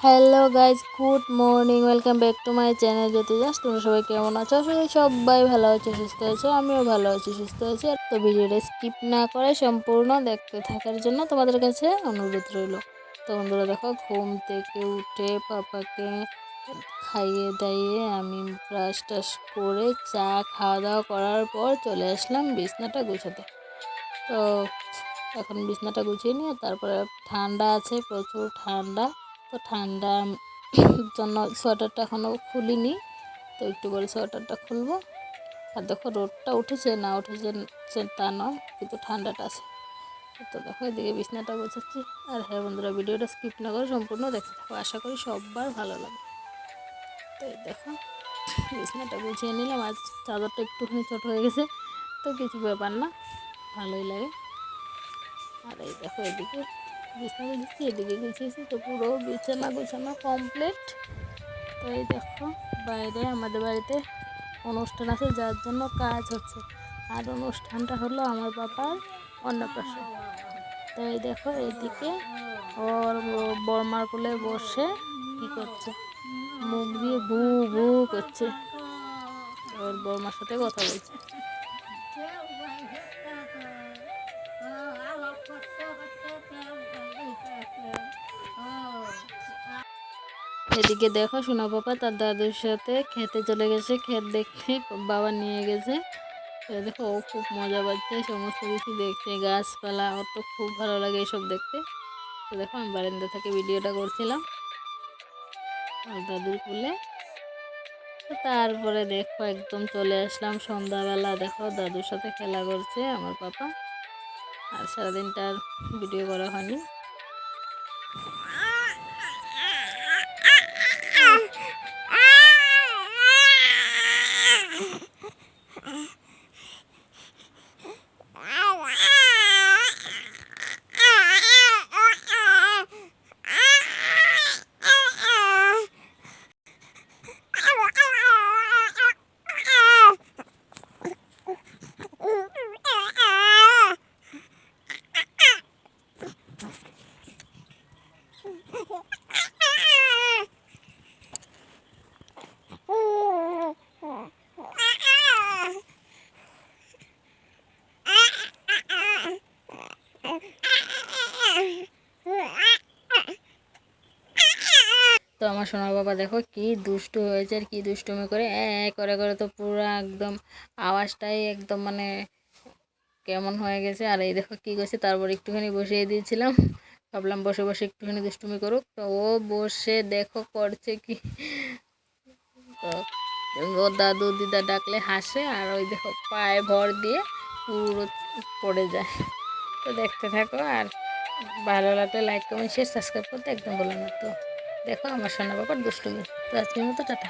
Hello guys, good morning, welcome back to my channel Jyoti Das. তোমরা সবাই কেমন আছো? সবাই ভালো আছে, সুস্থ আছে। আমিও ভালো আছি, সুস্থ আছি। আর তো ভিডিওটা স্কিপ না করে সম্পূর্ণ দেখতে থাকার জন্য তোমাদের কাছে অনুরোধ রইল। তো বন্ধুরা দেখো, ঘুম থেকে উঠে পাপাকে খাইয়ে দাইয়ে আমি ব্রাশ টাশ করে চা খাওয়া দাওয়া করার পর চলে আসলাম বিছনাটা গুছাতে। তো এখন বিছনাটা গুছিয়ে নিয়ে তারপরে ঠান্ডা আছে, প্রচুর ঠান্ডা। তো ঠান্ডা জন্য সোয়েটারটা এখনও খুলিনি, তো একটু করে সোয়েটারটা খুলবো। আর দেখো, রোদটা উঠেছে না উঠেছে তা নয়, কিন্তু ঠান্ডাটা আছে। তো দেখো, এদিকে বিছনাটা গোছাচ্ছি। আর হ্যাঁ বন্ধুরা, ভিডিওটা স্কিপ না করে সম্পূর্ণ দেখতে থাকো, আশা করি সবার ভালো লাগে। তো এই দেখো, বিছনাটা গুছিয়ে নিলাম। আজ চাদরটা একটুখানি ছোট হয়ে গেছে, তো কিছু ব্যাপার না, ভালোই লাগে। আর এই দেখো, এদিকে বিছানা দিচ্ছি, এদিকে গুছিয়েছি। তো পুরো বিছানা গোছানো কমপ্লিট। তো এই দেখো, বাইরে আমাদের বাড়িতে অনুষ্ঠান আছে, যার জন্য কাজ হচ্ছে। আর অনুষ্ঠানটা হলো আমার বাবার অন্নপ্রাশন। তো এই দেখো, এদিকে ওর বর্মার কোলে বসে কি করছে, মুখ দিয়ে ভু ভু করছে, ওর বর্মার সাথে কথা বলছে। এদিকে দেখো, সোনা পাপা তার দাদুর সাথে খেতে চলে গেছে, ক্ষেত দেখতে বাবা নিয়ে গেছে। দেখো, ও খুব মজা পাচ্ছে, সমস্ত কিছু দেখছে, গাছপালা, ওর তো খুব ভালো লাগে এসব দেখতে। তো দেখো, আমি বারান্দা থেকে ভিডিওটা করছিলাম আর দাদুর কোলে। তারপরে দেখো, একদম চলে আসলাম সন্ধ্যাবেলা। দেখো, দাদুর সাথে খেলা করছে আমার পাপা। আর সারাদিনটা আর ভিডিও করা হয়নি। তো আমার সোনা বাবা দেখো কি দুষ্টু হয়েছে, আর কি দুষ্টুমি করে করে করে, তো পুরো একদম আওয়াজটাই একদম মানে কেমন হয়ে গেছে। আর এই দেখো কি করছে, তারপর একটুখানি বসিয়ে দিয়েছিলাম, ভাবলাম বসে বসে একটুখানি দুষ্টুমি করুক। তো ও বসে দেখো করছে কি, তো ও দাদু দিদা ডাকলে হাসে, আর ওই দেখো পায়ে ভর দিয়ে পুরো পড়ে যায়। তো দেখতে থাকো, আর ভালো লাগলে লাইক কমেন্ট শেয়ার সাবস্ক্রাইব করতে একদম বলো না। তো দেখো আমার সোনা বাবার দুষ্টুমি। তো আজকের মতো টাটা।